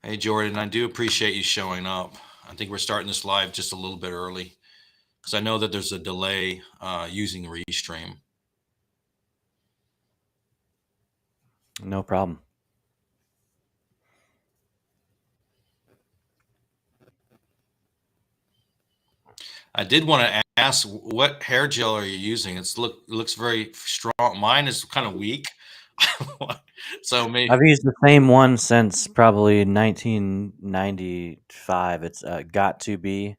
Hey, Jordan, I do appreciate you showing up. I think we're starting this live just a little bit early because I know that there's a delay using Restream. No problem. I did want to ask, what hair gel are you using? It looks very strong. Mine is kind of weak, so maybe I've used the same one since probably 1995. It's Got to Be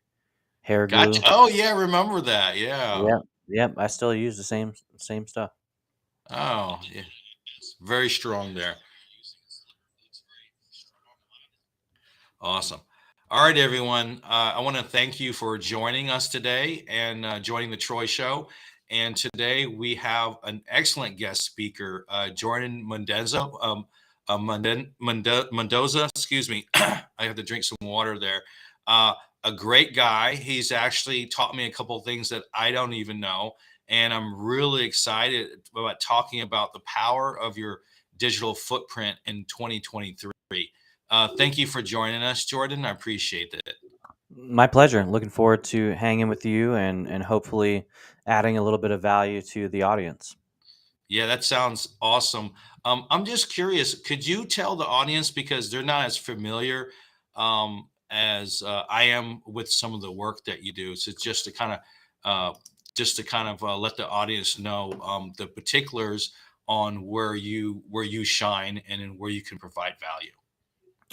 hair gotcha. glue. Oh yeah, I remember that. Yeah. Yep, yep. I still use the same stuff. Oh yeah, it's very strong there. Awesome. All right, everyone. I want to thank you for joining us today and joining the Troy Show. And today we have an excellent guest speaker, Jordan Mendoza. Mendoza, excuse me. I have to drink some water there. A great guy. He's actually taught me a couple of things that I don't even know. And I'm really excited about talking about the power of your digital footprint in 2023. Thank you for joining us, Jordan. I appreciate it. My pleasure. Looking forward to hanging with you and hopefully adding a little bit of value to the audience. Yeah, that sounds awesome. I'm just curious, could you tell the audience, because they're not as familiar as I am with some of the work that you do. So just to kind of let the audience know the particulars on where you shine and in where you can provide value.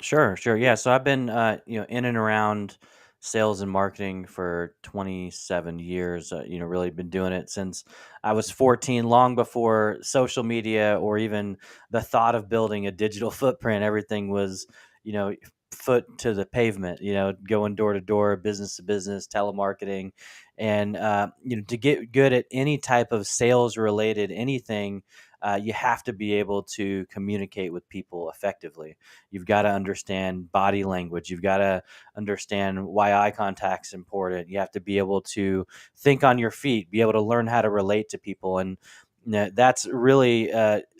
Sure, sure. Yeah, so I've been in and around sales and marketing for 27 years. Really been doing it since I was 14, long before social media or even the thought of building a digital footprint. Everything was, you know, foot to the pavement, going door to door, business to business, telemarketing. And to get good at any type of sales related anything, you have to be able to communicate with people effectively. You've got to understand body language. You've got to understand why eye contact's important. You have to be able to think on your feet, be able to learn how to relate to people. And that's really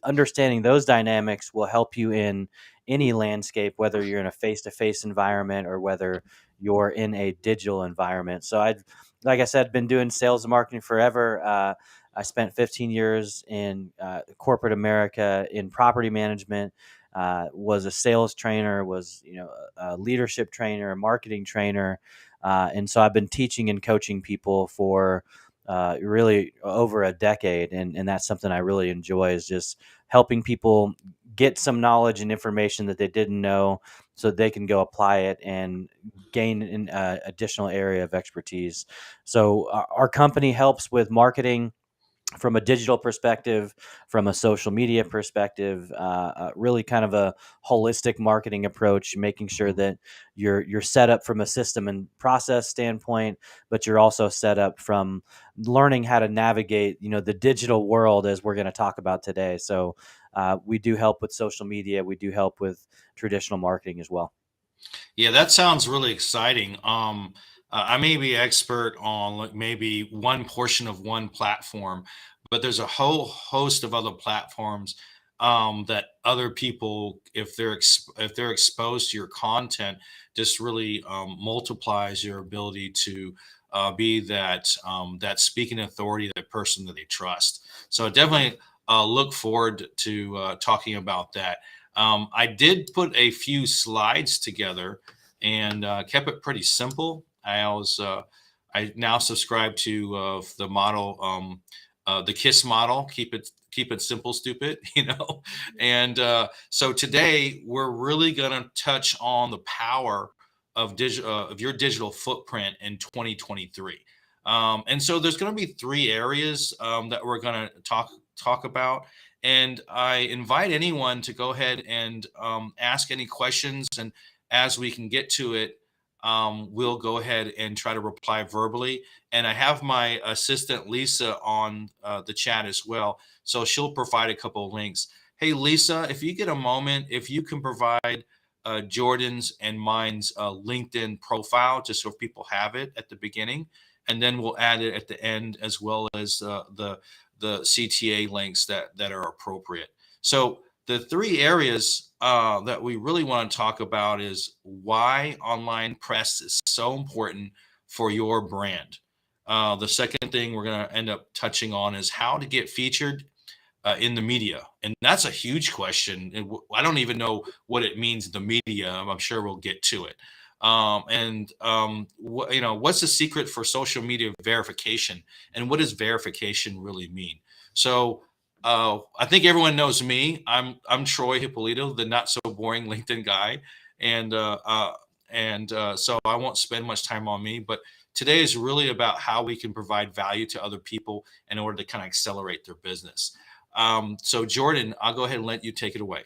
understanding those dynamics will help you in any landscape, whether you're in a face-to-face environment or whether you're in a digital environment. So like I said, been doing sales and marketing forever. I spent 15 years in corporate America in property management. Was a sales trainer, was a leadership trainer, a marketing trainer, and so I've been teaching and coaching people for really over a decade, and that's something I really enjoy, is just helping people get some knowledge and information that they didn't know, so they can go apply it and gain an additional area of expertise. So our company helps with marketing from a digital perspective, from a social media perspective, really kind of a holistic marketing approach, making sure that you're set up from a system and process standpoint, but you're also set up from learning how to navigate, the digital world, as we're going to talk about today. So we do help with social media. We do help with traditional marketing as well. Yeah, that sounds really exciting. I may be expert on like maybe one portion of one platform, but there's a whole host of other platforms that other people, if they're exposed to your content, just really multiplies your ability to be that speaking authority, that person that they trust. So I definitely look forward to talking about that. I did put a few slides together and kept it pretty simple. I now subscribe to the model, the KISS model. Keep it simple, stupid. And so today we're really gonna touch on the power of your digital footprint in 2023. And so there's going to be three areas that we're going to talk about. And I invite anyone to go ahead and ask any questions. And as we can get to it, we'll go ahead and try to reply verbally. And I have my assistant, Lisa, on the chat as well. So she'll provide a couple of links. Hey, Lisa, if you get a moment, if you can provide Jordan's and mine's LinkedIn profile, just so people have it at the beginning. And then we'll add it at the end, as well as the CTA links that are appropriate. So the three areas that we really want to talk about is why online press is so important for your brand. The second thing we're going to end up touching on is how to get featured in the media, and that's a huge question. I don't even know what it means, the media. I'm sure we'll get to it. And what's the secret for social media verification, and what does verification really mean? So I think everyone knows me. I'm Troy Hipolito, the not so boring LinkedIn guy, and so I won't spend much time on me. But today is really about how we can provide value to other people in order to kind of accelerate their business. So Jordan, I'll go ahead and let you take it away.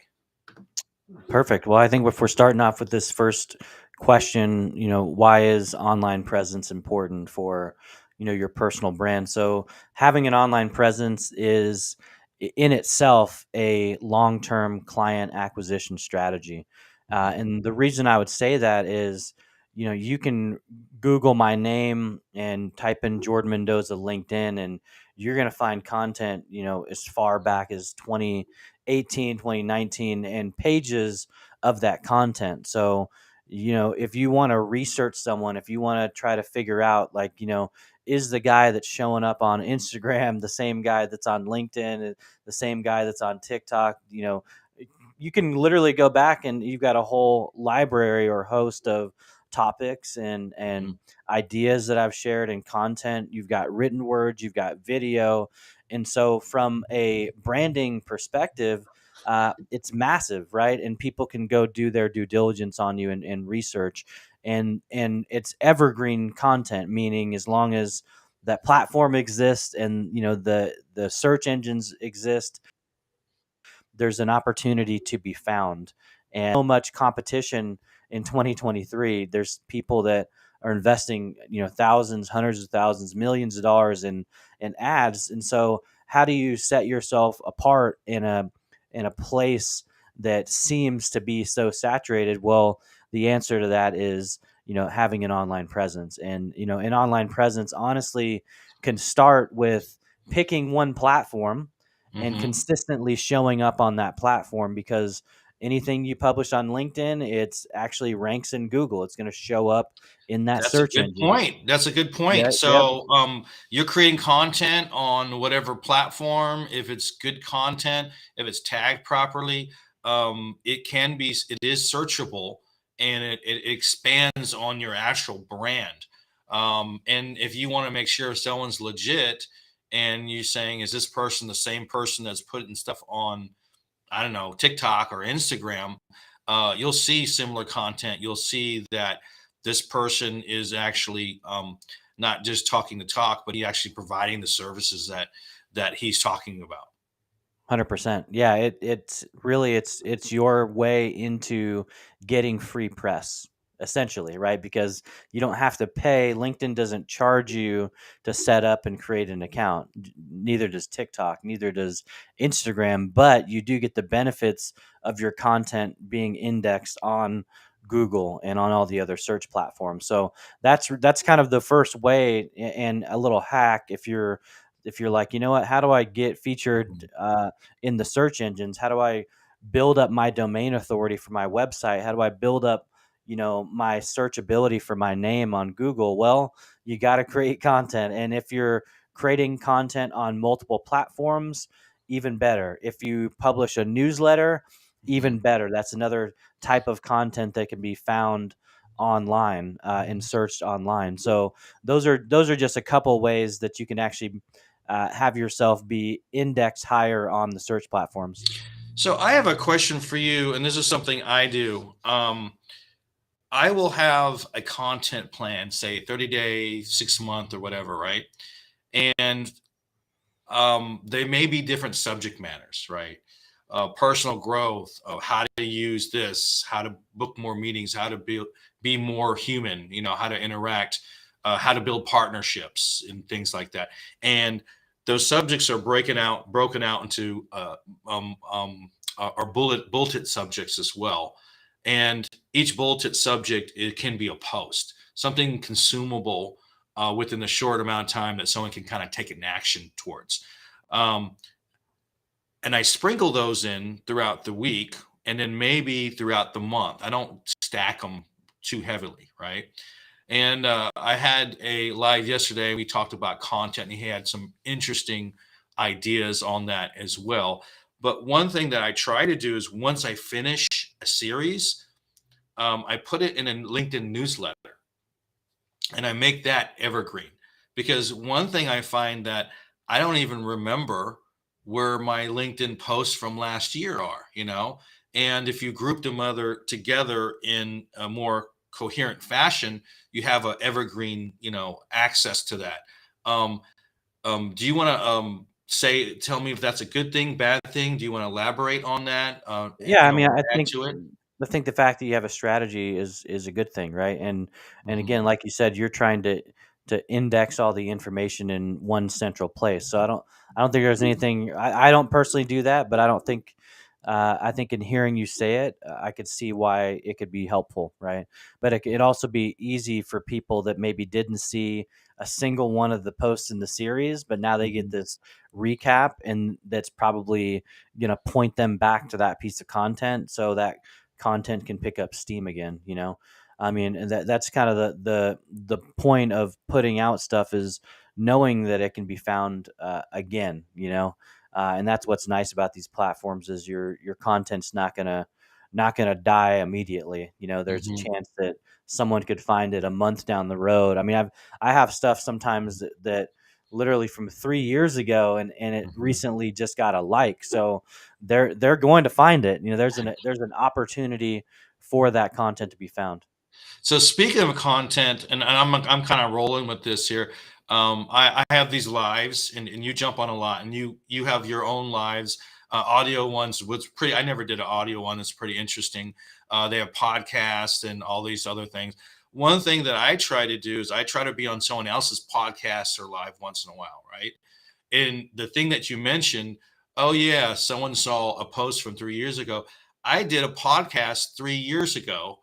Perfect. Well, I think if we're starting off with this first question, why is online presence important for, your personal brand? So having an online presence is in itself a long-term client acquisition strategy. And the reason I would say that is, you can Google my name and type in Jordan Mendoza LinkedIn, and you're going to find content, as far back as 2018, 2019, and pages of that content. So, if you want to research someone, if you want to try to figure out, like, is the guy that's showing up on Instagram the same guy that's on LinkedIn, the same guy that's on TikTok, you can literally go back and you've got a whole library or host of topics and Mhm. ideas that I've shared and content. You've got written words, you've got video. And so from a branding perspective, it's massive, right? And people can go do their due diligence on you and research, and it's evergreen content, meaning as long as that platform exists and the search engines exist, there's an opportunity to be found. And so much competition in 2023. There's people that are investing, thousands, hundreds of thousands, millions of dollars in ads. And so, how do you set yourself apart in a place that seems to be so saturated? Well, the answer to that is, having an online presence. And an online presence honestly can start with picking one platform and Mhm. consistently showing up on that platform, because anything you publish on LinkedIn, it's actually ranks in Google. It's going to show up in that That's a search good engine. point. That's a good Yeah, point. yep. So, you're creating content on whatever platform. If it's good content, if it's tagged properly, it is searchable, and it expands on your actual brand. And if you want to make sure someone's legit, and you're saying, is this person the same person that's putting stuff on, I don't know, TikTok or Instagram, you'll see similar content. You'll see that this person is actually not just talking the talk, but he actually providing the services that he's talking about. 100%. Yeah, it's really it's your way into getting free press, essentially, right? Because you don't have to pay. LinkedIn doesn't charge you to set up and create an account. Neither does TikTok, neither does Instagram, but you do get the benefits of your content being indexed on Google and on all the other search platforms. So that's kind of the first way, and a little hack if you're like, what, how do I get featured in the search engines? How do I build up my domain authority for my website? How do I build up, my searchability for my name on Google? Well, you got to create content. And if you're creating content on multiple platforms, even better. If you publish a newsletter, even Mhm. better. That's another type of content that can be found online and searched online. So those are just a couple ways that you can actually have yourself be indexed higher on the search platforms. So I have a question for you, and this is something I do. I will have a content plan, say 30-day, 6 month, or whatever, right? And they may be different subject matters, right? Personal growth, how to use this, how to book more meetings, how to be more human, how to interact, how to build partnerships and things like that. And those subjects are broken out into or bulleted subjects as well. And each bulleted subject, it can be a post, something consumable within a short amount of time that someone can kind of take an action towards. Um, and I sprinkle those in throughout the week and then maybe throughout the month. I don't stack them too heavily, right? And I had a live yesterday. We talked about content, and he had some interesting ideas on that as well. But one thing that I try to do is once I finish a series, I put it in a LinkedIn newsletter and I make that evergreen. Because one thing I find that I don't even remember where my LinkedIn posts from last year are, and if you group them other together in a more coherent fashion, you have a evergreen, access to that. Um, do you want to tell me if that's a good thing, bad thing? Do you want to elaborate on that, Yeah, I mean, or add to it? I think the fact that you have a strategy is a good thing, right? And Hmm. again, like you said, you're trying to index all the information in one central place. So I don't think there's anything. I don't personally do that, but I don't think. I think in hearing you say it, I could see why it could be helpful, right? But it could also be easy for people that maybe didn't see a single one of the posts in the series, but now they get Hmm. this recap, and that's probably point them back to that piece of content so that content can pick up steam again. I mean, and that's kind of the point of putting out stuff, is knowing that it can be found again. And that's what's nice about these platforms, is your content's not gonna die immediately. There's a Hmm. chance that someone could find it a month down the road. I mean, I have stuff sometimes that literally from 3 years ago, and it Hmm. recently just got a like. So they're going to find it. There's an opportunity for that content to be found. So speaking of content, and I'm kind of rolling with this here. I have these lives, and you jump on a lot, and you have your own lives, audio ones. What's pretty? I never did an audio one. That's pretty interesting. They have podcasts and all these other things. One thing that I try to do is I try to be on someone else's podcast or live once in a while, right? And the thing that you mentioned, oh yeah, someone saw a post from 3 years ago. I did a podcast 3 years ago,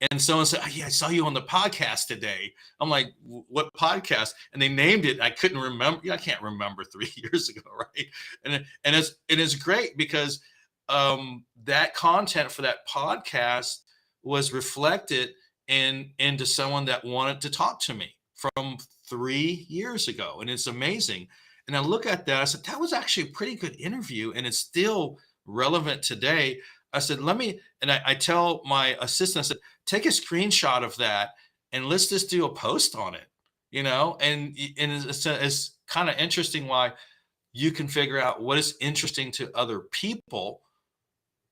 and someone said, oh, yeah, I saw you on the podcast today. I'm like, what podcast? And they named it. I couldn't remember. Yeah, I can't remember 3 years ago, right? And it's great because that content for that podcast was reflected into someone that wanted to talk to me from 3 years ago, and it's amazing. And I look at that, I said, that was actually a pretty good interview, and it's still relevant today. I said, let me, and I tell my assistant, I said, take a screenshot of that and let's just do a post on it, and it's kind of interesting why you can figure out what is interesting to other people,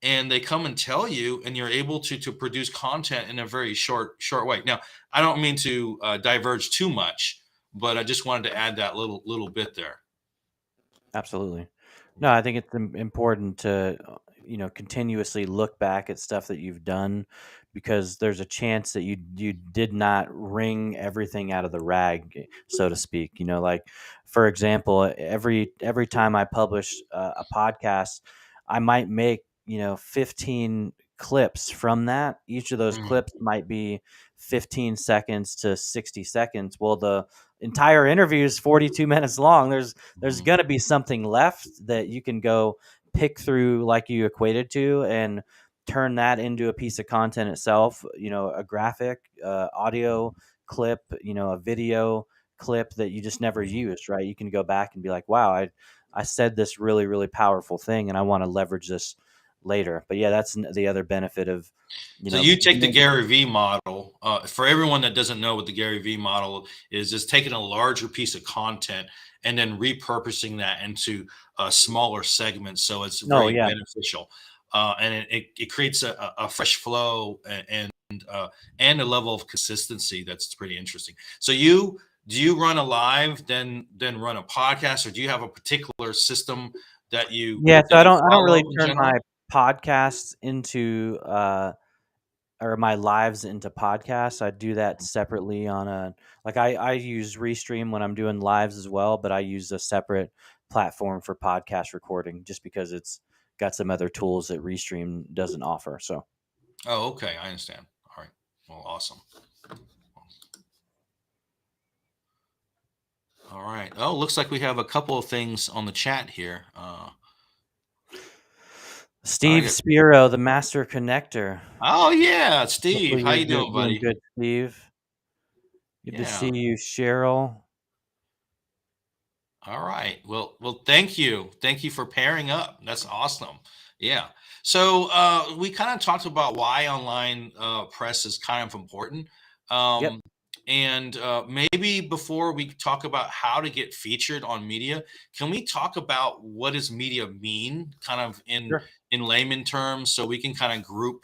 and they come and tell you, and you're able to produce content in a very short way. Now, I don't mean to diverge too much, but I just wanted to add that little bit there. Absolutely. No, I think it's important to, continuously look back at stuff that you've done, because there's a chance that you did not wring everything out of the rag, so to speak. Like, for example, every time I publish a podcast, I might make 15 clips from that. Each of those Mm, clips might be 15 seconds to 60 seconds. Well, the entire interview is 42 minutes long. There's mhm. going to be something left that you can go pick through, like you equated to, and turn that into a piece of content itself. A graphic, audio clip, a video clip that you just never used, right? You can go back and be like, wow, I said this really, really powerful thing, and I want to leverage this later. But yeah, that's the other benefit of, So you take the being. Gary V model. For everyone that doesn't know what the Gary V model is, taking a larger piece of content and then repurposing that into smaller segments, so it's No, very yeah. beneficial, and it creates a fresh flow and a level of consistency that's pretty interesting. So do you run a live, then run a podcast, or do you have a particular system that you Yeah, so that I you don't I don't follow really in turn my general? podcasts into or my lives into podcasts. I do that separately on a, like, I use Restream when I'm doing lives as well, but I use a separate platform for podcast recording just because it's got some other tools that Restream doesn't offer. So Oh, okay, I understand. All right, well, awesome. All right. Oh, looks like we have a couple of things on the chat here. I Steve get. Spiro, the master connector. Oh yeah, Steve. Hopefully How you're you good, doing, doing buddy? good, Steve. Good to see Yeah. you, Cheryl. All right. Well, thank you. Thank you for pairing up. That's awesome. Yeah. So we kind of talked about why online press is kind of important. Yep, Um, and maybe before we talk about how to get featured on media, can we talk about what does media mean, kind of sure. in layman terms, so we can kind of group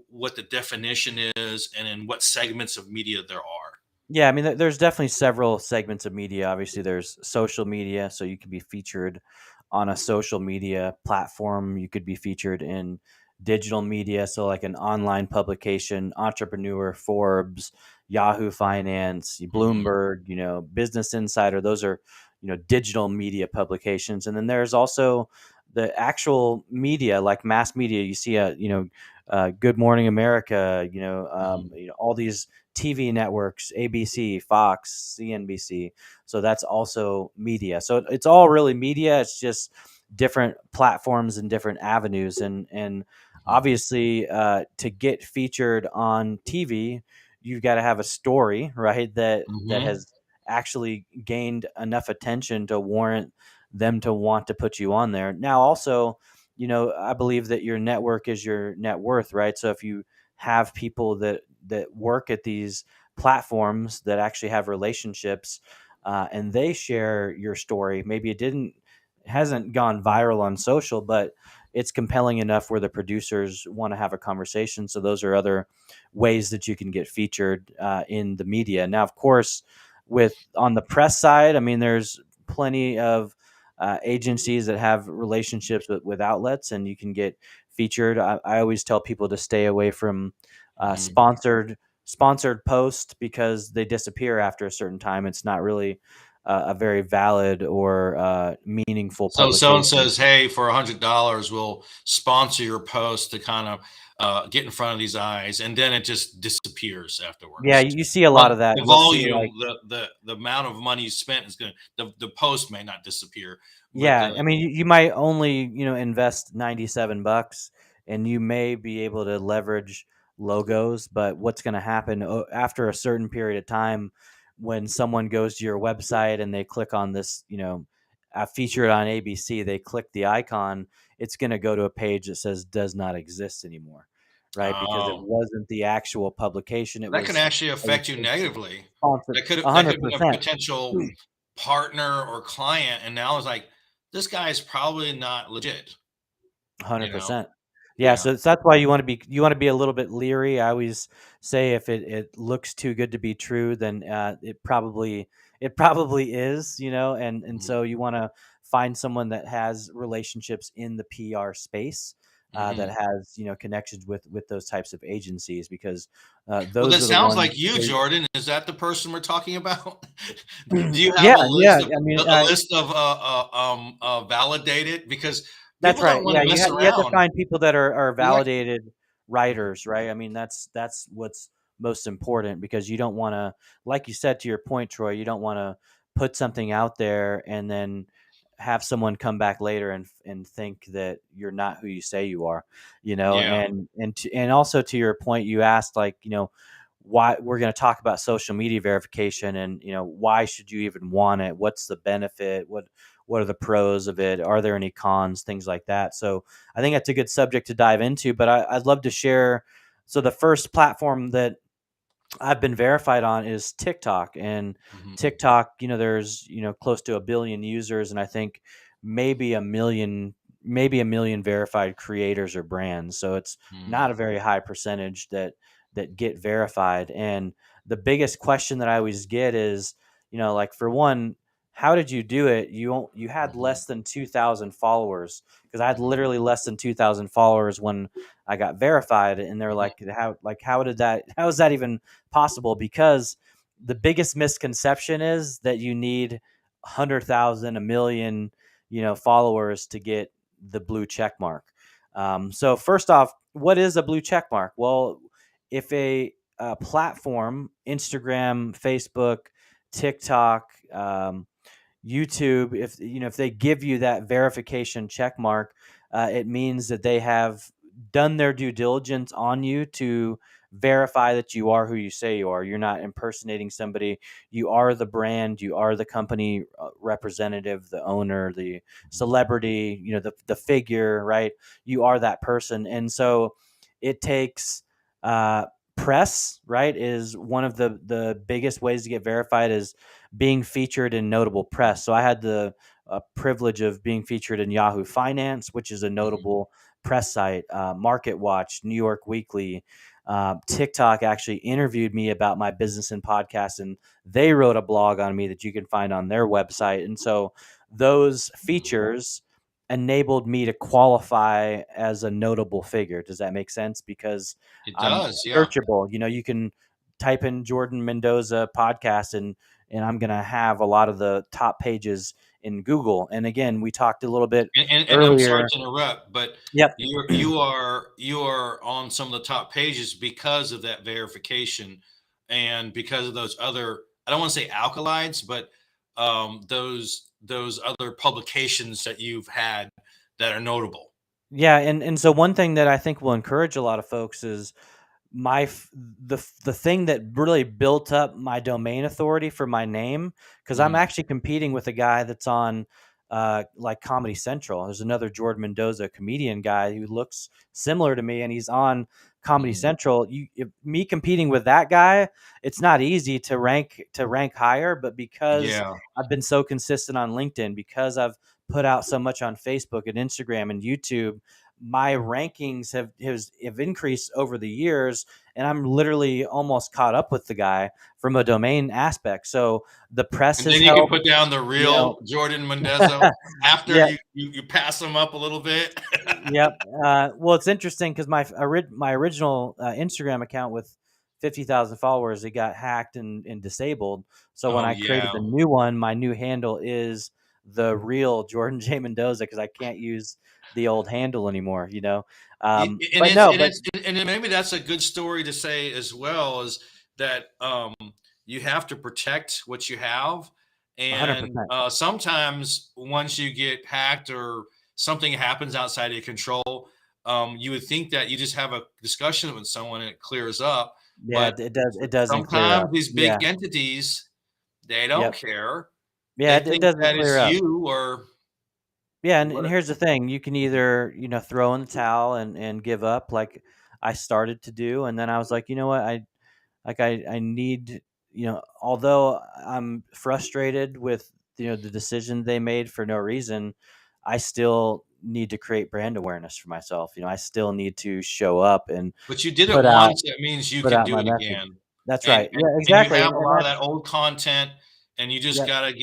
what the definition is and in what segments of media there are. Yeah, I mean, there's definitely several segments of media. Obviously, there's social media, so you can be featured on a social media platform. You could be featured in digital media, so like an online publication, Entrepreneur, Forbes, Yahoo Finance, Hmm. Bloomberg, Business Insider. Those are, digital media publications. And then there's also the actual media, like mass media. You see Good Morning America, Hmm. all these TV networks, ABC, Fox, CNBC. So that's also media. So it's all really media. It's just different platforms and different avenues. And obviously, to get featured on TV, you've got to have a story, right? That Hmm. has actually gained enough attention to warrant them to want to put you on there. Now, also, I believe that your network is your net worth, right? So if you have people that work at these platforms that actually have relationships, and they share your story, maybe hasn't gone viral on social, but it's compelling enough where the producers want to have a conversation. So those are other ways that you can get featured in the media. Now, of course, with on the press side, I mean, there's plenty of agencies that have relationships with outlets, and you can get featured. I always tell people to stay away from Hmm. sponsored posts because they disappear after a certain time. It's not really a very valid or meaningful So someone publication. says, "Hey, for $100, we'll sponsor your post to kind of get in front of these eyes," and then it just disappears Yeah, afterwards. you see a lot But of that. the You'll see like, volume, the amount of money you spent is going to the post may not disappear, but yeah, I mean, you might only, invest $97 and you may be able to leverage logos, but what's going to happen after a certain period of time when someone goes to your website and they click on this, featured on ABC, they click the icon, it's going to go to a page that says does not exist anymore, right? Because it oh, wasn't the actual publication, it that can was actually affect you it's negatively. sponsored That could be a 100%. potential partner or client, and now it's like this guy's probably not legit. You know? 100%. Yeah, Yeah. so that's why you want to be a little bit leery. I always say if it looks too good to be true, then it probably is, and Mhm. so you want to find someone that has relationships in the PR space, that Mhm. has connections with those types of agencies, because Well, that those are the sounds ones. like you, Jordan. Is that the person we're talking about? Do you have Yeah, yeah. I mean, a list of validated? Because that's people don't right. want Yeah, to mess you have to around. find people that are Yeah. validated writers, right? I mean, that's what's most important, because you don't want to, like you said to your point, Troy, you don't want to put something out there and then have someone come back later and think that you're not who you say you are, Yeah. and also to your point, you asked, like, why we're going to talk about social media verification, and why should you even want it? What's the benefit? What are the pros of it? Are there any cons? Things like that. So I think that's a good subject to dive into. But I'd love to share. So the first platform that I've been verified on is TikTok, and Mhm. TikTok, there's close to a billion users, and I think maybe a million, verified creators or brands. So it's Mhm. not a very high percentage that get verified. And the biggest question that I always get is, like, for one, how did you do it? You had Mhm. less than 2,000 followers, because I had Mhm. literally less than 2,000 followers when I got verified, and they're Mhm. how is that even possible? Because the biggest misconception is that you need 100,000, a million, followers to get the blue check mark. So first off, what is a blue check mark? Well, if a platform, Instagram, Facebook, TikTok, YouTube, if they give you that verification check mark, it means that they have done their due diligence on you to verify that you are who you say you are. You're not impersonating somebody. You are the brand. You are the company representative, the owner, the celebrity, the figure, right? You are that person. And so it takes press, right? Is one of the biggest ways to get verified is being featured in notable press. So I had the privilege of being featured in Yahoo Finance, which is a Mhm. notable press site, Market Watch, New York Weekly. TikTok actually interviewed me about my business and podcast, and they wrote a blog on me that you can find on their website. And so those features enabled me to qualify as a notable figure. Does that make sense? Because It I'm does, yeah. searchable. You can type in Jordan Mendoza podcast, and I'm going to have a lot of the top pages in Google. And again, we talked a little bit And I'm sorry earlier. to interrupt, but Yep. you are on some of the top pages because of that verification, and because of those other, I don't want to say alkalides, but those other publications that you've had that are notable. Yeah, and so one thing that I think will encourage a lot of folks is the thing that really built up my domain authority for my name, because I'm Mhm, actually competing with a guy that's on like Comedy Central. There's another Jordan Mendoza comedian guy who looks similar to me, and he's on Comedy mhm. Central. Me competing with that guy, it's not easy to rank higher, but because Yeah. I've been so consistent on LinkedIn, because I've put out so much on Facebook and Instagram and YouTube, my rankings have increased over the years, and I'm literally almost caught up with the guy from a domain aspect. So the press And has then you can helped, put down the you know. real Jordan Mendoza after Yeah, you pass them up a little bit. yep. Well, it's interesting because my original Instagram account with 50,000 followers, it got hacked and disabled. So when Oh I created yeah. the new one, my new handle is the real Jordan J Mendoza because I can't use the old handle anymore. And But it's no, and but it's and then maybe that's a good story to say as well, is that you have to protect what you have, and 100%. sometimes once you get hacked or something happens outside of your control, you would think that you just have a discussion with someone and it clears up, Yeah, but it doesn't clear sometimes up. these Yeah. big entities, they don't Yep. care. Yeah, They it think doesn't that clear it's up. you or Yeah, and what. here's the thing. You can either, throw in the towel and give up like I started to do, and then I was like, you know what? I need, although I'm frustrated with, the decision they made for no reason, I still need to create brand awareness for myself. I still need to show up and But you did it put out once, that means you put can out do my it message. again. That's And right. and Yeah, and you exactly. have And, a and lot of that's that old content, and you just Yep. gotta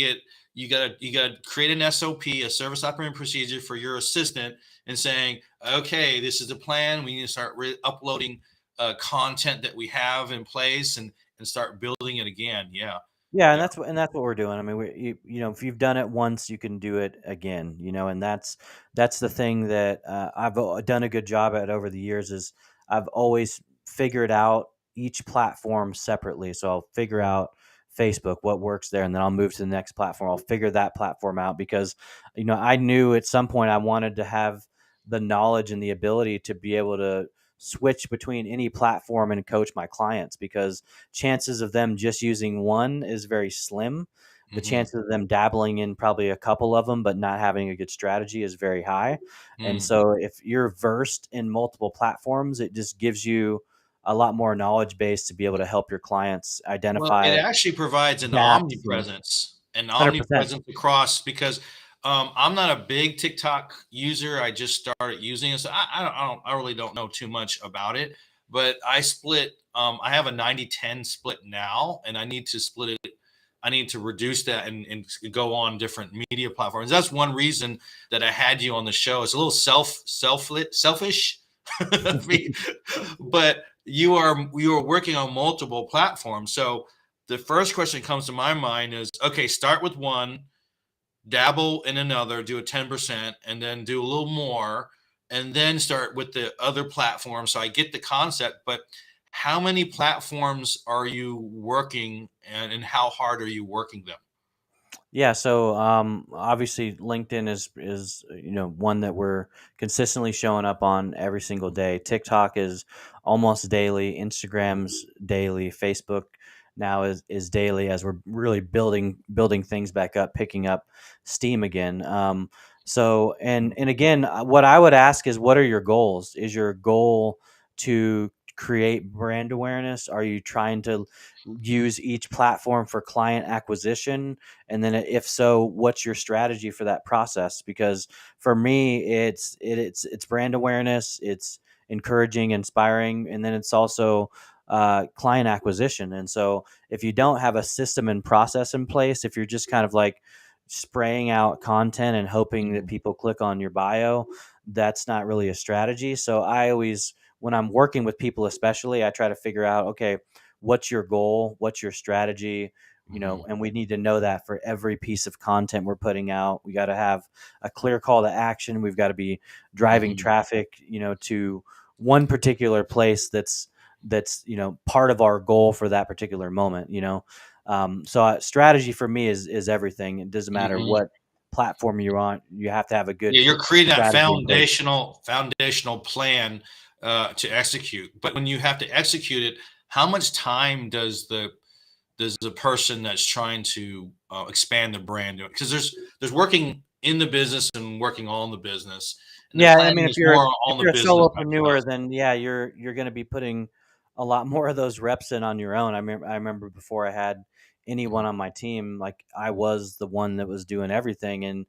create an SOP, a service operating procedure for your assistant, and saying, okay, this is the plan. We need to start uploading content that we have in place, and start building it again. Yeah, Yeah, and yeah. that's what we're doing. I mean, if you've done it once, you can do it again. And that's the thing that I've done a good job at over the years. Is I've always figured out each platform separately. So I'll figure out Facebook, what works there, and then I'll move to the next platform. I'll figure that platform out because I knew at some point I wanted to have the knowledge and the ability to be able to switch between any platform and coach my clients because chances of them just using one is very slim. The Hmm. chances of them dabbling in probably a couple of them but not having a good strategy is very high. And Mm. so if you're versed in multiple platforms, it just gives you a lot more knowledge base to be able to help your clients Well, it identify actually provides gaps and an 100%. omnipresence across, because I'm not a big TikTok user. I just started using it, so I really don't know too much about it. But I split. I have a 90-10 split now, and I need to split it. I need to reduce that and go on different media platforms. That's one reason that I had you on the show. It's a little selfish, but you are working on multiple platforms. So the first question that comes to my mind is, okay, start with one, dabble in another, do a 10%, and then do a little more, and then start with the other platform. So I get the concept, but how many platforms are you working, and how hard are you working them? Yeah, so obviously LinkedIn is one that we're consistently showing up on every single day. TikTok is almost daily, Instagram's daily, Facebook now is daily as we're really building things back up, picking up steam again. So and again, what I would ask is, what are your goals? Is your goal to create brand awareness? Are you trying to use each platform for client acquisition? And then if so, what's your strategy for that process? Because for me, it's brand awareness, it's encouraging, inspiring, and then it's also client acquisition. And so if you don't have a system and process in place, if you're just kind of like spraying out content and hoping that Mhm. people click on your bio, that's not really a strategy. So I always, when I'm working with people, especially, I try to figure out, okay, what's your goal? What's your strategy? Mhm. And we need to know that for every piece of content we're putting out. We got to have a clear call to action. We've got to be driving Mhm. traffic, to one particular place that's part of our goal for that particular moment. So strategy for me is everything. It doesn't matter Mhm. what platform you're on. You have to have a good Yeah, you're creating that strategy in place. foundational plan to execute. But when you have to execute it, how much time does the person that's trying to expand the brand do? Because there's working in the business and working on the business, and the Yeah, I mean, planning if is you're more if on the you're a business solopreneur, first. then yeah, you're going to be putting a lot more of those reps in on your own. I remember before I had anyone Mhm. on my team, like I was the one that was doing everything, and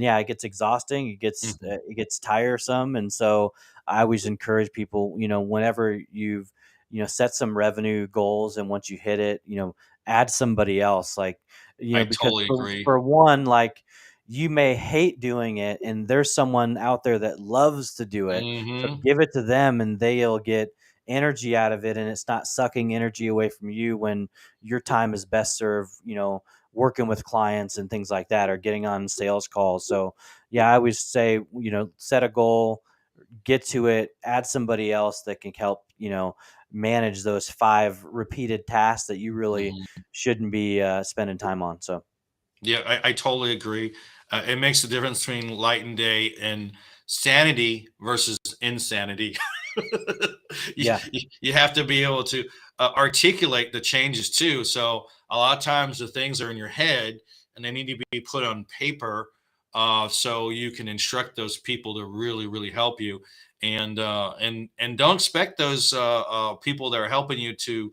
yeah, it gets exhausting. Mhm. It gets tiresome, and so I always encourage people, whenever you've set some revenue goals, and once you hit it, add somebody else, like I because totally for agree. for one, like you may hate doing it and there's someone out there that loves to do it. So Hmm. give it to them and they'll get energy out of it, and it's not sucking energy away from you when your time is best served, working with clients and things like that, or getting on sales calls. So yeah, I always say, set a goal, get to it, add somebody else that can help, manage those five repeated tasks that you really Hmm. shouldn't be spending time on. So Yeah, I totally agree. It makes the difference between light and day and sanity versus insanity. you, yeah. you have to be able to articulate the changes too. So a lot of times the things are in your head and they need to be put on paper, so you can instruct those people to really, really help you. And don't expect those people that are helping you to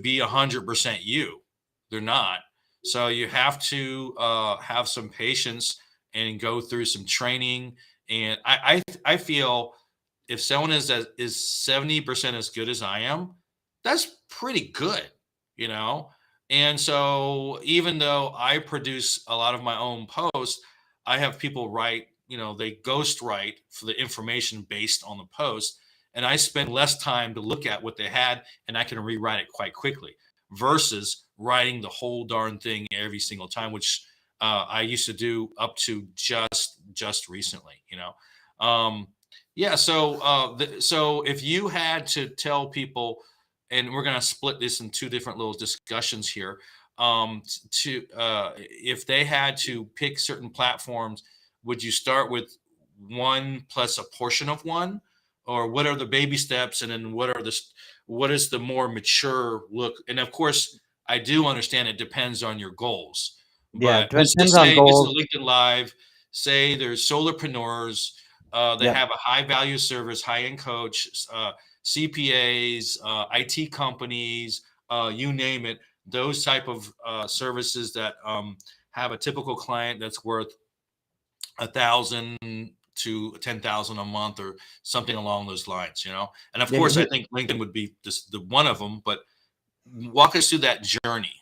be 100% you. They're not. So you have to have some patience and go through some training. And I feel if someone is 70% as good as I am, that's pretty good, you know. And so even though I produce a lot of my own posts, I have people write, they ghost write for the information based on the post. And I spend less time to look at what they had, and I can rewrite it quite quickly versus writing the whole darn thing every single time, which I used to do up to just recently. Yeah. So so if you had to tell people, and we're going to split this in two different little discussions here, to if they had to pick certain platforms, would you start with one plus a portion of one, or what are the baby steps, and then what is the more mature look? And of course, I do understand it depends on your goals, Yeah, but let's depends just on say this is goals. LinkedIn Live. Say there's solopreneurs. They Yep. have a high value service, high end coach, CPAs, IT companies, you name it. Those type of services that have a typical client that's worth 1,000 to 10,000 a month or something along those lines. And of Yeah, course, I think LinkedIn would be just the one of them. But walk us through that journey.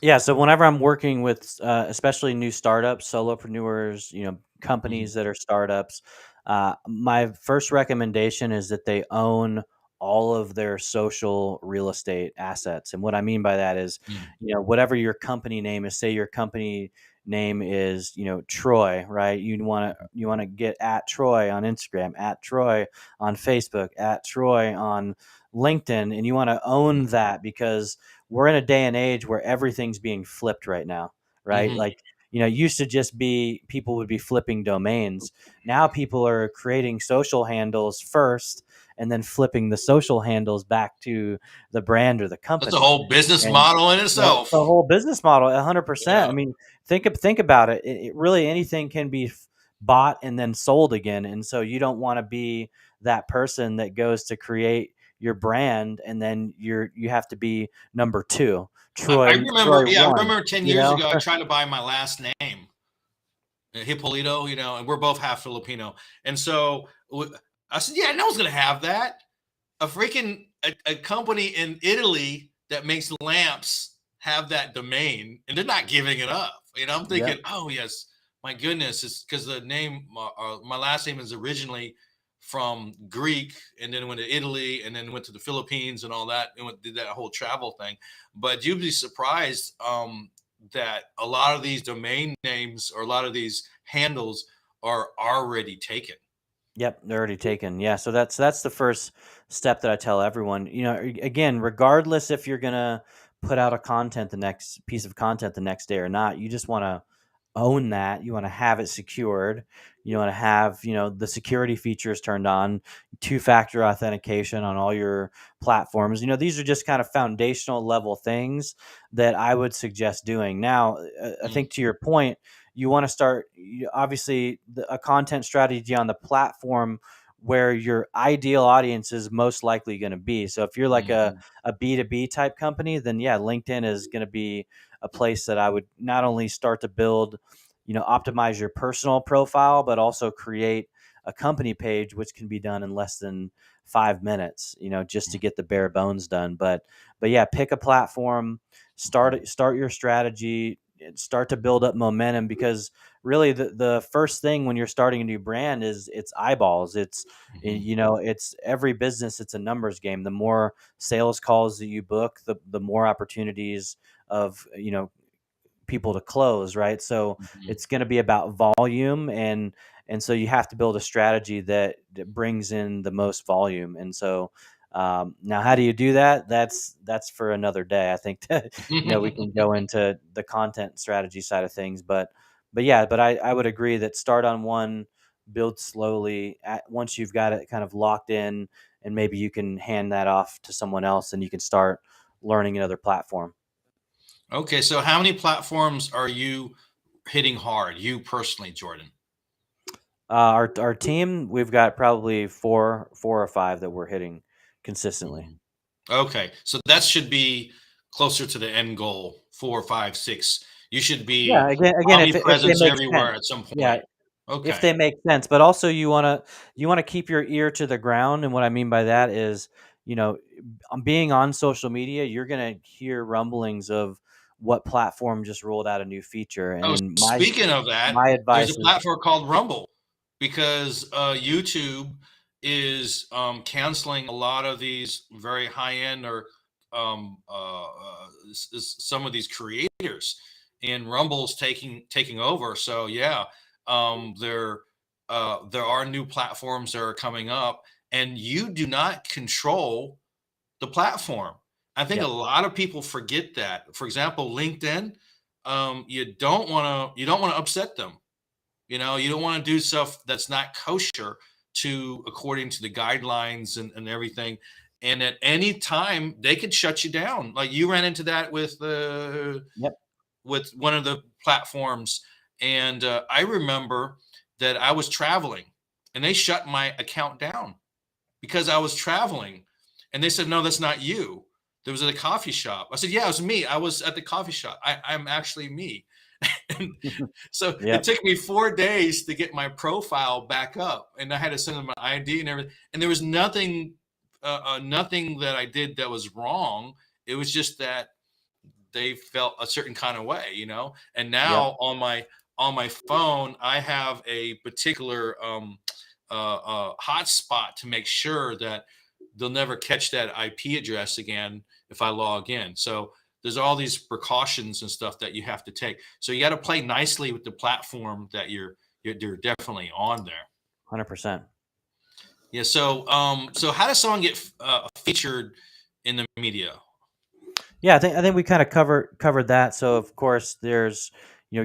yeah. So whenever I'm working with, especially new startups, solopreneurs, Mhm. companies that are startups, my first recommendation is that they own all of their social real estate assets. And what I mean by that is, Mhm. whatever your company name is, say your company name is, Troy, right? You want to get at Troy on Instagram, at Troy on Facebook, at Troy on LinkedIn, and you want to own that because we're in a day and age where everything's being flipped right now, right? Hmm. Like, it used to just be people would be flipping domains. Now people are creating social handles first and then flipping the social handles back to the brand or the That's a company. whole business And model in it's the itself. whole business model, 100%. I Yeah. mean, think about it. It really, anything can be bought and then sold again, and so you don't want to be that person that goes to create your brand and then you have to be number two, I Troy remember, yeah, I one. remember 10 You years know, ago, I tried to buy my last name, Hipolito, and we're both half Filipino. And so I said, yeah, no one's going to have that. A company in Italy that makes lamps have that domain, and they're not giving it up. I'm thinking, yep, oh yes, my goodness, it's because the name, my last name is originally from Greek, and then went to Italy, and then went to the Philippines and all that, and did that whole travel thing. But you'd be surprised that a lot of these domain names or a lot of these handles are already taken. yep, they're already taken. Yeah, so that's the first step that I tell everyone. Again, regardless if you're gonna put out a content the next piece of content the next day or not, you just want to own that. You want to have it secured. You want to have, the security features turned on, two-factor authentication on all your platforms. These are just kind of foundational level things that I would suggest doing. Now, I Mm, think to your point, you want to start, obviously, a content strategy on the platform where your ideal audience is most likely going to be. So if you're like a, mhm, a B2B type company, then yeah, LinkedIn is going to be a place that I would not only start to build, optimize your personal profile, but also create a company page, which can be done in less than 5 minutes, just to mm, get the bare bones done. But yeah, pick a platform, mhm, start your strategy, start to build up momentum, because really the first thing when you're starting a new brand is it's eyeballs. mhm, It's every business, it's a numbers game. The more sales calls that you book, the more opportunities of people to close, right? So mhm. it's going to be about volume, and so you have to build a strategy that brings in the most volume. And so now, how do you do that? That's for another day. I think that, we can go into the content strategy side of things, but yeah, but I would agree that start on one, build slowly. Once you've got it kind of locked in, and maybe you can hand that off to someone else, and you can start learning another platform. Okay, so how many platforms are you hitting hard, you personally, Jordan? Our team, we've got probably four or five that we're hitting consistently. Mhm. Okay, so that should be closer to the end goal, 4, 5, 6. You should Yeah, be again, if they omnipresence make sense. everywhere at some Yeah, point. if Okay. they make sense, but also you wanna keep your ear to the ground, and what I mean by that is, you know, being on social media, you're gonna hear rumblings of what platform just rolled out a new feature, Oh, and speaking of that, my there's a advice is platform called Rumble because YouTube is canceling a lot of these very high end or some of these creators, and Rumble's taking over. So yeah, there are new platforms that are coming up, and you do not control the platform. I think a yep, lot of people forget that. For example, LinkedIn, you don't want to upset them. You don't want to do stuff that's not kosher to according to the guidelines and everything. And at any time they could shut you down. Like you ran into that yep, with one of the platforms, and I remember that I was traveling, and they shut my account down because I was traveling. And they said, no, that's not you. There was at a coffee shop. I said, yeah, it was me. I was at the coffee shop. I'm actually me. And so it yep, took me 4 days to get my profile back up. And I had to send them my ID and everything. And there was nothing that I did that was wrong. It was just that they felt a certain kind of way. And yep, now on my phone, I have a particular hotspot to make sure that they'll never catch that IP address again if I log in. So there's all these precautions and stuff that you have to take. So you got to play nicely with the platform that you're definitely on there. 100%. Yeah. So how does someone get featured in the media? Yeah, I think we kind of covered that. So of course there's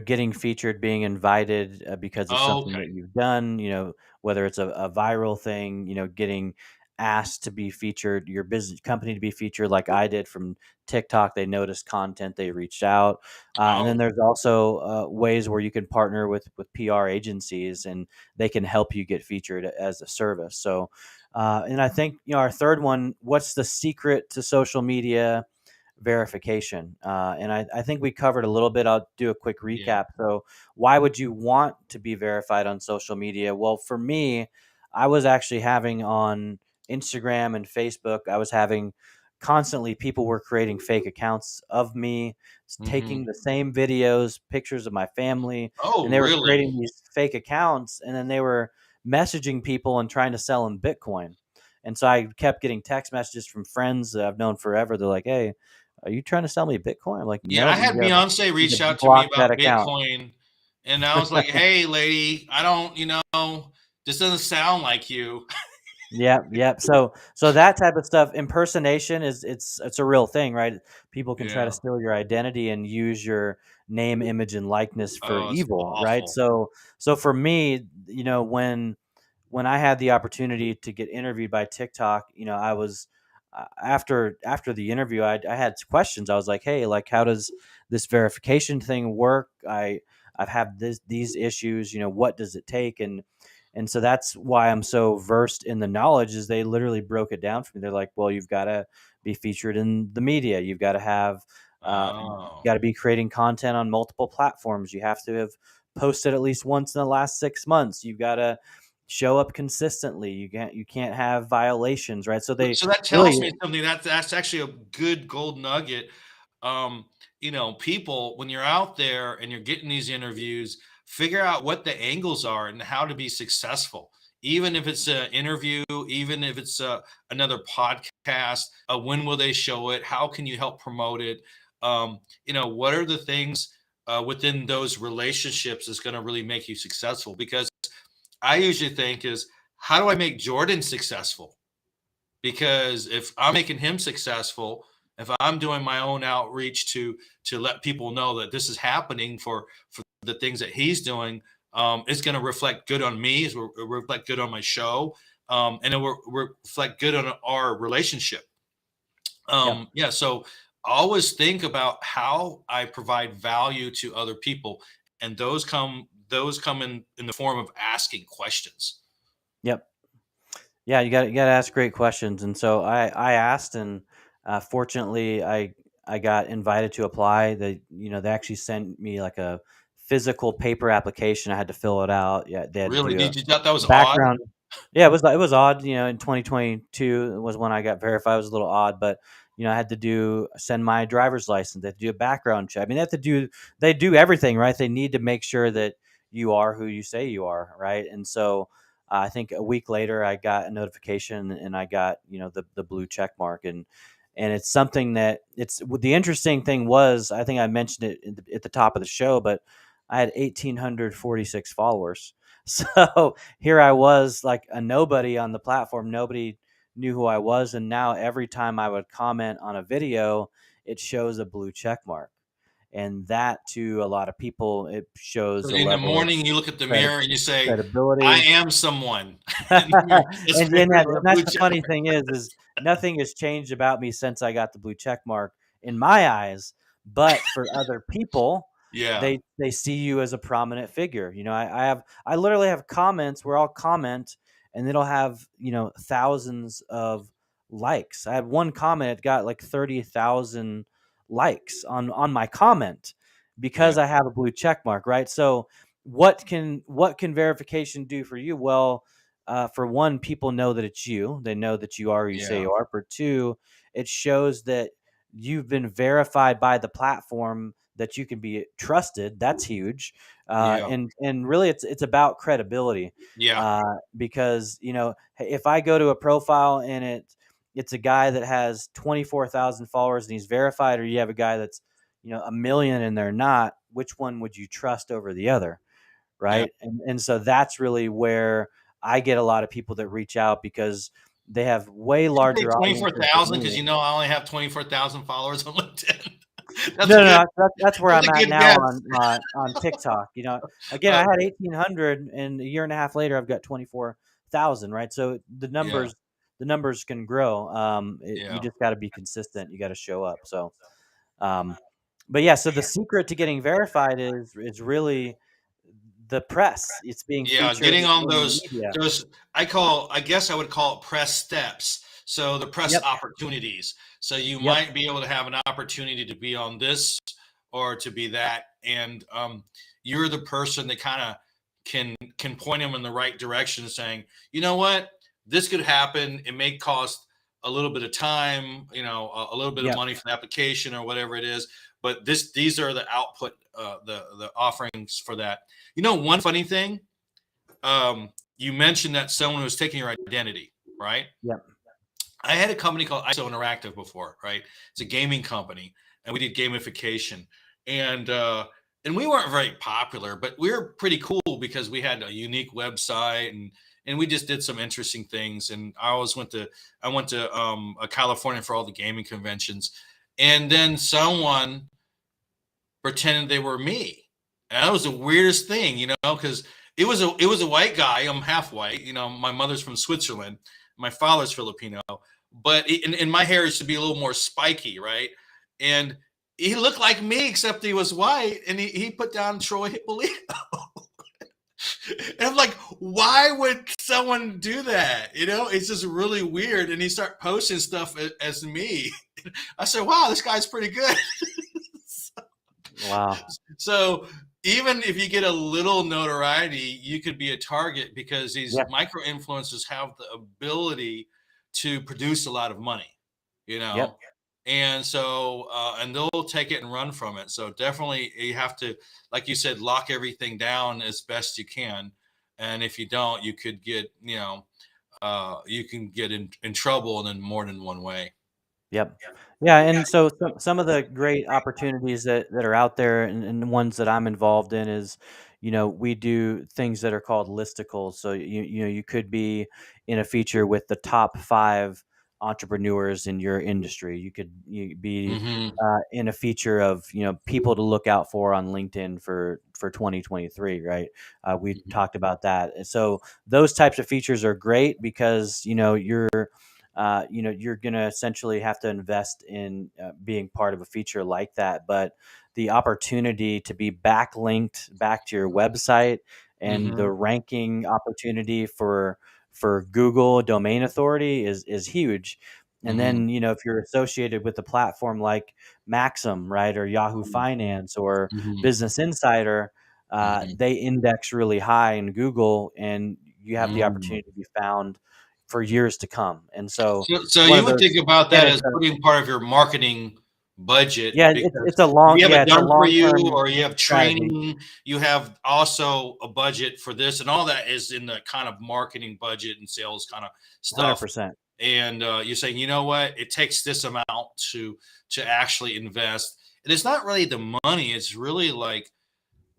getting featured, being invited because of something Okay. that you've done. Whether it's a viral thing, getting asked to be featured, your business company to be featured, like I did from TikTok. They noticed content, they reached out, and then Oh, there's also ways where you can partner with PR agencies, and they can help you get featured as a service. So, and I think our third one, what's the secret to social media verification? And I think we covered a little bit. I'll do a quick yeah. recap. So, why would you want to be verified on social media? Well, for me, I was actually having on Instagram and Facebook, I was having constantly people were creating fake accounts of me, Hmm. taking the same videos, pictures of my family, and Oh, they were really? creating these fake accounts, and then they were messaging people and trying to sell them Bitcoin. And so I kept getting text messages from friends that I've known forever. They're like, "Hey, are you trying to sell me Bitcoin?" I'm like, Yeah, I "Nope, had Beyonce you reach gotta out to me block that about account." Bitcoin, and I was like, "Hey, lady, I don't, this doesn't sound like you." Yep, yep. So that type of stuff, impersonation is it's a real thing, right? People can try to Yeah. steal your identity and use your name, image, and likeness for Oh, it's evil, right? awful. So for me, when I had the opportunity to get interviewed by TikTok, I was after the interview, I had questions. I was like, "Hey, like, how does this verification thing work? I've had these issues. What does it take?" And so that's why I'm so versed in the knowledge. Is they literally broke it down for me. They're like, "Well, you've got to be featured in the media. You've got to have, Oh. got to be creating content on multiple platforms. You have to have posted at least once in the last 6 months. You've got to show up consistently. You can't have violations, right? So they So that tells really, me something. That's actually a good gold nugget. Um, people, when you're out there and you're getting these interviews, figure out what the angles are and how to be successful. Even if it's an interview, even if it's another podcast, when will they show it? How can you help promote it? What are the things within those relationships is going to really make you successful? Because I usually think is, how do I make Jordan successful? Because if I'm making him successful, if I'm doing my own outreach to let people know that this is happening for the things that he's doing, it's going to reflect good on me, it's reflect good on my show, and it will reflect good on our relationship. yep. Yeah, so always think about how I provide value to other people, and those come in the form of asking questions. Yep. Yeah, you got to ask great questions, and so I asked, and fortunately, I got invited to apply. They actually sent me like a physical paper application. I had to fill it out. Yeah, they had to Really? do Did you thought that was a odd? background. Yeah, it was odd. In 2022 was when I got verified. It was a little odd, but I had to send my driver's license. They had to do a background check. I mean, they do everything, right? They need to make sure that you are who you say you are, right? And so I think a week later, I got a notification, and I got the blue check mark, and it's something that it's the interesting thing was, I think I mentioned it at the top of the show, but I had 1,846 followers. So here I was, like a nobody on the platform. Nobody knew who I was, and now every time I would comment on a video, it shows a blue check mark, and that to a lot of people, it shows So a in the level of morning, you look at the credi- mirror and you say, "I credibility. am someone," and then you're just And figured with a that's blue the check funny mark. thing is nothing has changed about me since I got the blue check mark in my eyes. But for other people, Yeah, they see you as a prominent figure. I literally have comments where I'll comment, and it'll have thousands of likes. I had one comment, it got like 30,000 likes on my comment yeah, because I have a blue check mark, right? So what can verification do for you? Well, for one, people know that it's you. They know that you are who you say yeah, you are. For two, it shows that you've been verified by the platform, that you can be trusted. That's huge. yeah, And really, it's about credibility. yeah, Because if I go to a profile and it's a guy that has 24,000 followers and he's verified, or you have a guy that's a million and they're not, which one would you trust over the other? yeah. Right? And so that's really where I get a lot of people that reach out, because they have way You say larger audiences than 24,000 because me. you know I only have 24,000 followers on LinkedIn. That's No, a no, good no, that's where that's I'm a at good now guess. on TikTok. Again, I Okay. had 1,800, and a year and a half later, I've got 24,000. Right, so Yeah. the numbers can grow. You Yeah. just got to be consistent. You got to show up. So, um, but yeah, so the secret to getting verified is really the press. It's being Yeah, featured getting on in the media. those I guess I would call it press steps. So the press Yep, opportunities. So you yep, might be able to have an opportunity to be on this or to be that, and you're the person that kind of can point them in the right direction, saying, you know what, this could happen. It may cost a little bit of time, a little bit of yep, money for the application or whatever it is, but these are the output, the offerings for that. One funny thing, you mentioned that someone was taking your identity, right? yep, I had a company called ISO Interactive before, right? It's a gaming company, and we did gamification, and uh, and we weren't very popular, but we were pretty cool because we had a unique website, and we just did some interesting things. And I went to California for all the gaming conventions, and then someone pretended they were me. And that was the weirdest thing, because it was a white guy. I'm half white. My mother's from Switzerland, my father's Filipino, but and my hair used to be a little more spiky, right? And he looked like me, except he was white, and he put down Troy Hipolito. And I'm like, why would someone do that? It's just really weird. And he started posting stuff as me. I said, wow, this guy's pretty good. wow, So even if you get a little notoriety, you could be a target because these yep, micro influencers have the ability to produce a lot of money, you yep, know? And so, and they'll take it and run from it. So definitely you have to, like you said, lock everything down as best you can. And if you don't, you could get, you can get in trouble in more than one way. yep. Yeah, and so some of the great opportunities that are out there, and the ones that I'm involved in is, we do things that are called listicles. So you could be in a feature with the top 5 entrepreneurs in your industry. You be Hmm. in a feature of people to look out for on LinkedIn for 2023, right? We Hmm. talked about that. And so those types of features are great because you're going to essentially have to invest in being part of a feature like that. But the opportunity to be backlinked back to your website and the Hmm. ranking opportunity for Google domain authority is huge. And Hmm. then, if you're associated with a platform like Maxim, right, or Yahoo Finance or Hmm. Business Insider, Hmm. they index really high in Google, and you have the Mm. opportunity to be found for years to come. And so So one you of would those think about that as benefits, putting part of your marketing budget yeah, because you have yeah, it it's a done for long you, term or you have strategy, training, you have also a budget for this, and all that is in the kind of marketing budget and sales kind of stuff. 100%. And you're saying, you know what, it takes this amount to actually invest. And it's not really the money; it's really like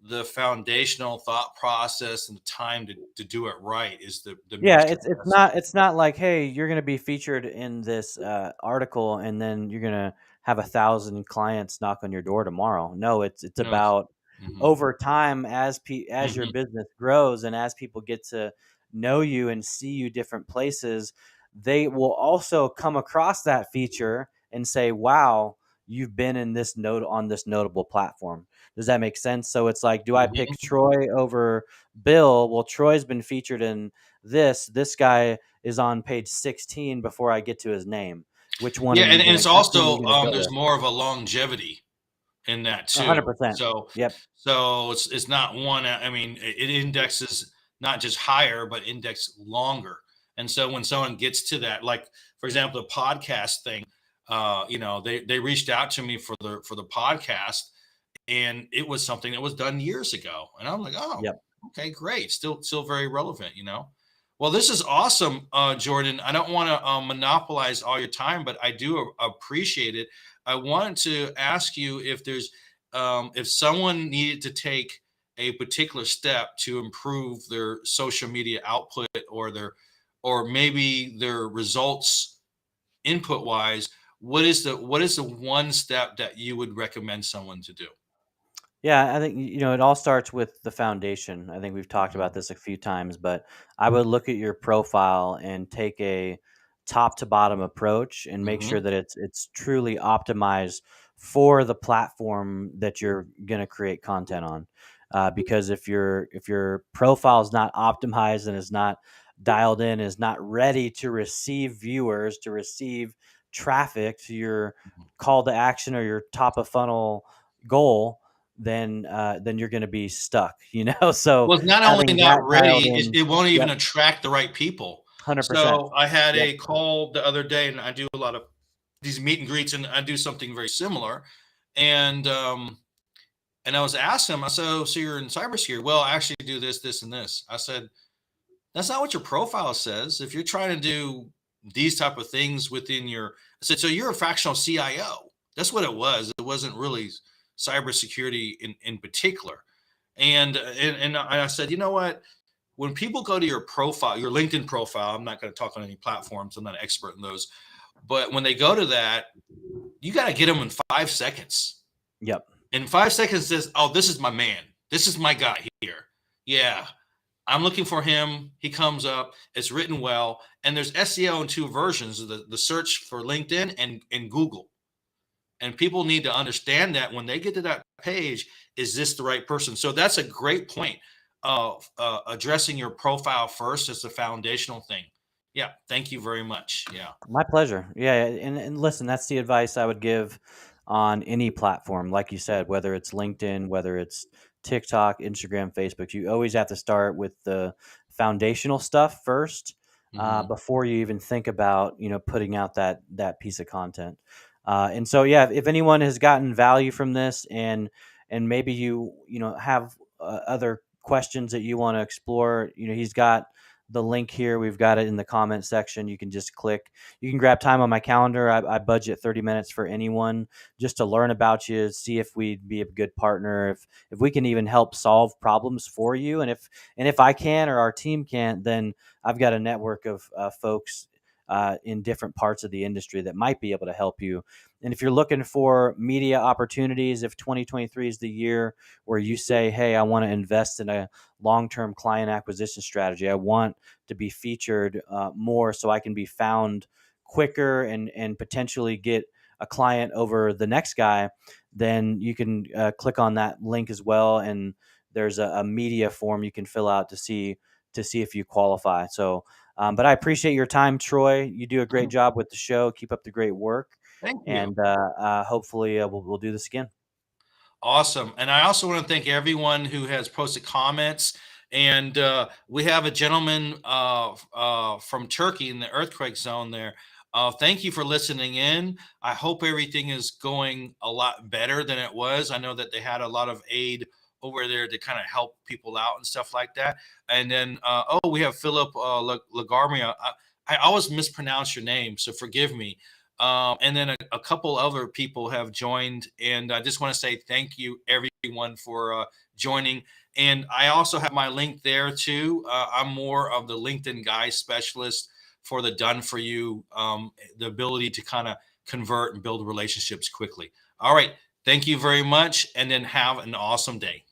the foundational thought process and the time to do it right is the Yeah, most it's impressive. not it's not like, hey, you're going to be featured in this article, and then you're going to have 1,000 clients knock on your door tomorrow. No, it's No. about Hmm. over time as your Hmm. business grows and as people get to know you and see you different places, they will also come across that feature and say, "Wow, you've been in this note on this notable platform." Does that make sense? So it's like, do I pick Hmm. Troy over Bill? Well, Troy's been featured in this guy is on page 16 before I get to his name. Which one Yeah, are you and gonna it's which one are you also gonna go there's with? more of a longevity in that too. 100%. Yep. So it's not one. I mean, it indexes not just higher, but index longer. And so when someone gets to that, like for example, the podcast thing, they reached out to me for the podcast, and it was something that was done years ago, and I'm like, oh, Yep. okay, great, still very relevant. Well, this is awesome, Jordan. I don't want to monopolize all your time, but I do appreciate it. I wanted to ask you if someone needed to take a particular step to improve their social media output or or maybe their results input wise, what is the one step that you would recommend someone to do? Yeah, I think it all starts with the foundation. I think we've talked about Mhm. this a few times, but I would look at your profile and take a top to bottom approach and make sure Mhm. that it's truly optimized for the platform that you're going to create content on. Because if your profile is not optimized and is not dialed in, is not ready to receive viewers, to receive traffic to your call to action or your top of funnel goal, then you're going to be stuck, So Well, it's not only having not that dialed ready, it in. it won't even Yep. attract the right people. 100%. So, I had Yep. a call the other day, and I do a lot of these meet and greets, and I do something very similar, and, and I was asking him, I said, "Oh, so you're in cybersecurity?" "Well, I actually do this, this, and this." I said, "That's not what your profile says. If you're trying to do these type of things within your" I said, "So you're a fractional CIO." That's what it was. It wasn't really cybersecurity in particular. And I said, "You know what? When people go to your profile, your LinkedIn profile, I'm not going to talk on any platforms. I'm not an expert in those. But when they go to that, you got to get them in 5 seconds. Yep. In 5 seconds, says, oh, this is my man. This is my guy here. Yeah, I'm looking for him. He comes up. It's written well. And there's SEO in two versions, the search for LinkedIn and Google. And people need to understand that when they get to that page, is this the right person? So that's a great point of addressing your profile first as the foundational thing. Yeah, thank you very much. Yeah. My pleasure. Yeah, and listen, that's the advice I would give on any platform. Like you said, whether it's LinkedIn, whether it's TikTok, Instagram, Facebook, you always have to start with the foundational stuff first, Hmm. before you even think about putting out that piece of content. And so, yeah, if anyone has gotten value from this, and maybe you have other questions that you want to explore, he's got the link here. We've got it in the comment section. You can just click. You can grab time on my calendar. I budget 30 minutes for anyone just to learn about you, see if we'd be a good partner, if we can even help solve problems for you. And if I can or our team can't, then I've got a network of folks in different parts of the industry that might be able to help you. And if you're looking for media opportunities, if 2023 is the year where you say, hey, I want to invest in a long-term client acquisition strategy, I want to be featured more so I can be found quicker and potentially get a client over the next guy, then you can click on that link as well. And there's a media form you can fill out to see if you qualify. So, but I appreciate your time, Troy. You do a great job with the show. Keep up the great work, Thank you. and hopefully we'll do this again. Awesome. And I also want to thank everyone who has posted comments. And we have a gentleman from Turkey in the earthquake zone there. Thank you for listening in. I hope everything is going a lot better than it was. I know that they had a lot of aid over there to kind of help people out and stuff like that. And then, oh, we have Philip Lagarmia. I always mispronounce your name, so forgive me. And then a couple other people have joined. And I just want to say thank you, everyone, for joining. And I also have my link there too. I'm more of the LinkedIn guy specialist for the done for you, the ability to kind of convert and build relationships quickly. All right. Thank you very much. And then have an awesome day.